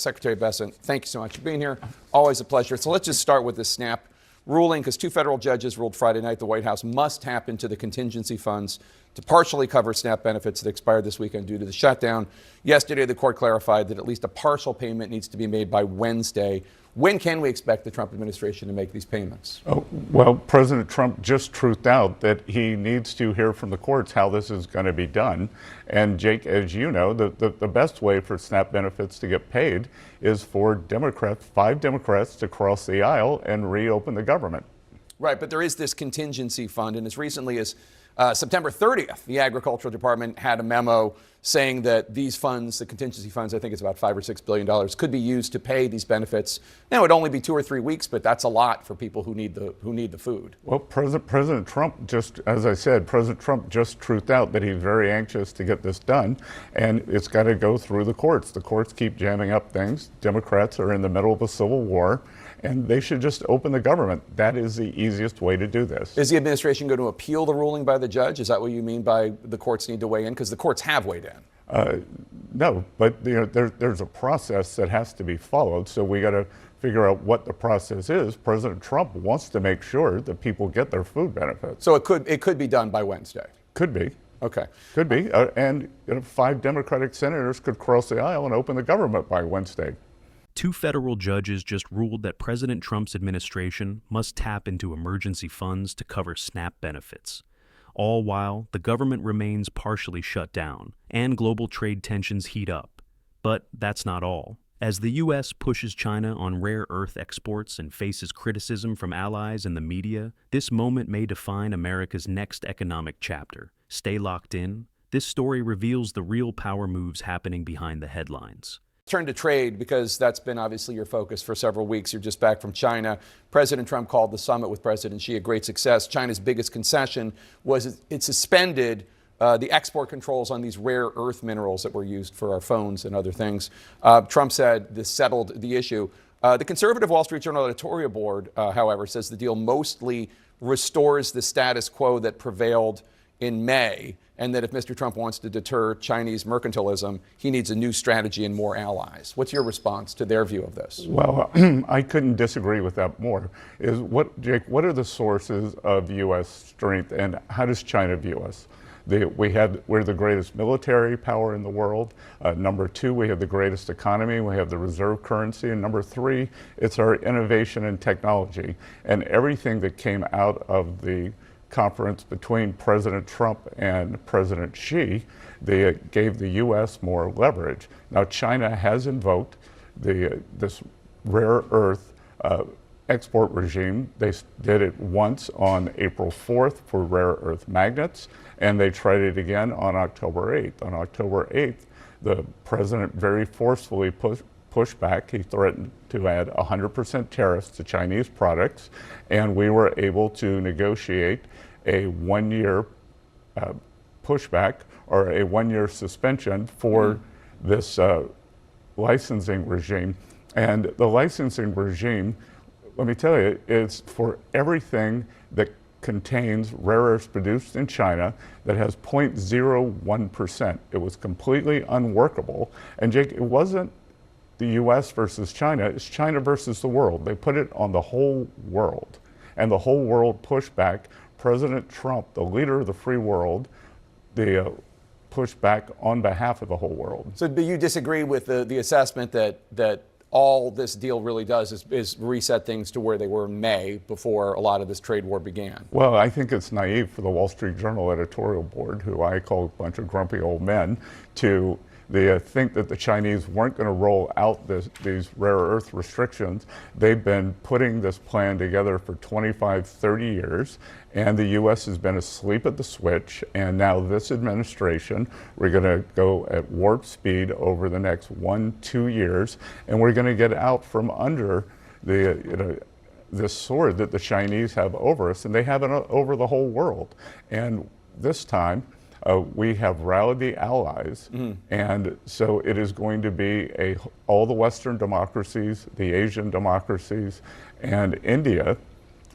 Secretary Bessent, thank you so much for being here. Always a pleasure. So let's just start with this SNAP ruling, because two federal judges ruled Friday night the White House must tap into the contingency funds to partially cover SNAP benefits that expired this weekend due to the shutdown. Yesterday, the court clarified that at least a partial payment needs to be made by Wednesday. When can we expect the Trump administration to make these payments? Oh, well, President Trump just truthed out that he needs to hear from the courts how this is going to be done. And Jake, as you know, the best way for SNAP benefits to get paid is for Democrats, 5 Democrats, to cross the aisle and reopen the government. Right, but there is this contingency fund, and as recently as September 30th, the Agricultural Department had a memo saying that these funds, the contingency funds, I think it's about $5 or $6 billion, could be used to pay these benefits. Now, it would only be 2 or 3 weeks, but that's a lot for people who need the food. Well, President Trump just, as I said, President Trump just truthed out that he's very anxious to get this done, and it's got to go through the courts. The courts keep jamming up things. Democrats are in the middle of a civil war, and they should just open the government. That is the easiest way to do this. Is the administration going to appeal the ruling by the judge? Is that what you mean by the courts need to weigh in? Because the courts have weighed in. No, but there's a process that has to be followed, so we got to figure out what the process is. President Trump wants to make sure that people get their food benefits. So it could be done by Wednesday? Could be. Okay. Could be. And 5 Democratic senators could cross the aisle and open the government by Wednesday. 2 federal judges just ruled that President Trump's administration must tap into emergency funds to cover SNAP benefits, all while the government remains partially shut down and global trade tensions heat up. But that's not all. As the U.S. pushes China on rare earth exports and faces criticism from allies and the media, this moment may define America's next economic chapter. Stay locked in. This story reveals the real power moves happening behind the headlines. Turn to trade, because that's been obviously your focus for several weeks. You're just back from China. President Trump called the summit with President Xi a great success. China's biggest concession was it suspended the export controls on these rare earth minerals that were used for our phones and other things. Trump said this settled the issue. The conservative Wall Street Journal editorial board, however, says the deal mostly restores the status quo that prevailed in May, and that if Mr. Trump wants to deter Chinese mercantilism, he needs a new strategy and more allies. What's your response to their view of this? Well, I couldn't disagree with that more. Jake, what are the sources of U.S. strength, and how does China view us? We're the greatest military power in the world. Number 2, we have the greatest economy. We have the reserve currency. And number 3, it's our innovation and technology. And everything that came out of the conference between President Trump and President Xi, they gave the U.S. more leverage. Now, China has invoked this rare earth export regime. They did it once on April 4th for rare earth magnets, and they tried it again on October 8th. On October 8th, the president very forcefully pushed back. He threatened to add 100% tariffs to Chinese products, and we were able to negotiate a 1-year pushback, or a 1-year suspension for this licensing regime. And the licensing regime, let me tell you, is for everything that contains rare earths produced in China that has 0.01%. It was completely unworkable. And Jake, it wasn't the U.S. versus China, it's China versus the world. They put it on the whole world, and the whole world pushed back. President Trump, the leader of the free world, they pushed back on behalf of the whole world. So do you disagree with the assessment that all this deal really does is reset things to where they were in May, before a lot of this trade war began? Well, I think it's naive for the Wall Street Journal editorial board, who I call a bunch of grumpy old men, to think that the Chinese weren't going to roll out these rare earth restrictions. They've been putting this plan together for 25, 30 years, and the U.S. has been asleep at the switch. And now this administration, we're going to go at warp speed over the next 1-2 years, and we're going to get out from under this sword that the Chinese have over us, and they have it over the whole world. And this time, we have rallied the allies, and so it is going to be all the Western democracies, the Asian democracies, and India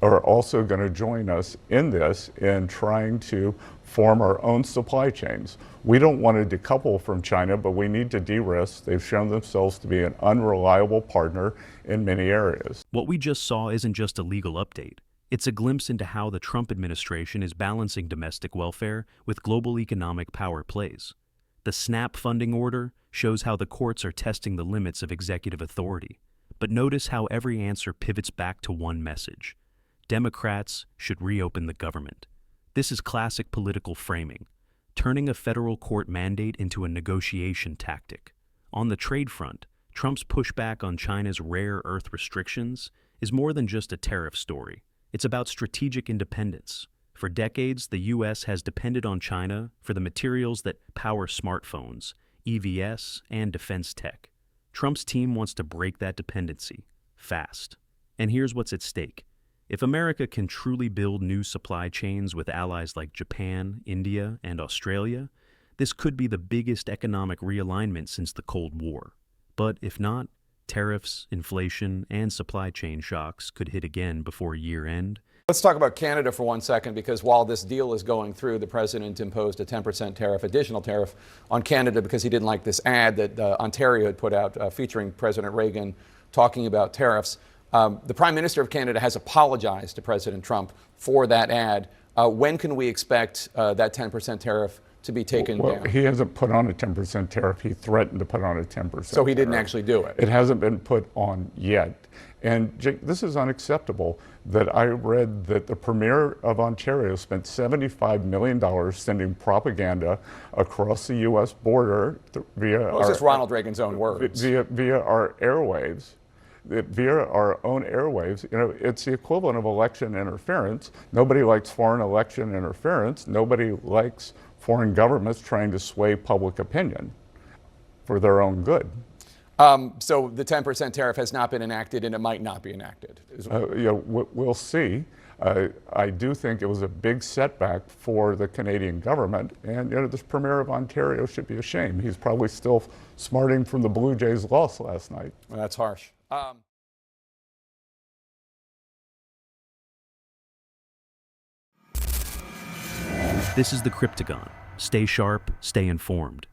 are also going to join us in this in trying to form our own supply chains. We don't want to decouple from China, but we need to de-risk. They've shown themselves to be an unreliable partner in many areas. What we just saw isn't just a legal update. It's a glimpse into how the Trump administration is balancing domestic welfare with global economic power plays. The SNAP funding order shows how the courts are testing the limits of executive authority. But notice how every answer pivots back to one message: Democrats should reopen the government. This is classic political framing, turning a federal court mandate into a negotiation tactic. On the trade front, Trump's pushback on China's rare earth restrictions is more than just a tariff story. It's about strategic independence. For decades, the U.S. has depended on China for the materials that power smartphones, EVs, and defense tech. Trump's team wants to break that dependency, fast. And here's what's at stake. If America can truly build new supply chains with allies like Japan, India, and Australia, this could be the biggest economic realignment since the Cold War. But if not, tariffs, inflation, and supply chain shocks could hit again before year end. Let's talk about Canada for 1 second, because while this deal is going through, the president imposed a 10% tariff, additional tariff on Canada because he didn't like this ad that Ontario had put out featuring President Reagan talking about tariffs. The Prime Minister of Canada has apologized to President Trump for that ad. When can we expect that 10% tariff to be taken down? He hasn't put on a 10% tariff. He threatened to put on a 10%. So he didn't actually do it. It hasn't been put on yet. And Jake, this is unacceptable that I read that the Premier of Ontario spent $75 million sending propaganda across the U.S. border via Well, it's just Ronald Reagan's own words. Via our airwaves. Via our own airwaves. You know, it's the equivalent of election interference. Nobody likes foreign election interference. Nobody likes foreign governments trying to sway public opinion for their own good. So the 10% tariff has not been enacted, and it might not be enacted. We'll see. I do think it was a big setback for the Canadian government, and this Premier of Ontario should be ashamed. He's probably still smarting from the Blue Jays' loss last night. Well, that's harsh. This is the Cryptagon. Stay sharp, stay informed.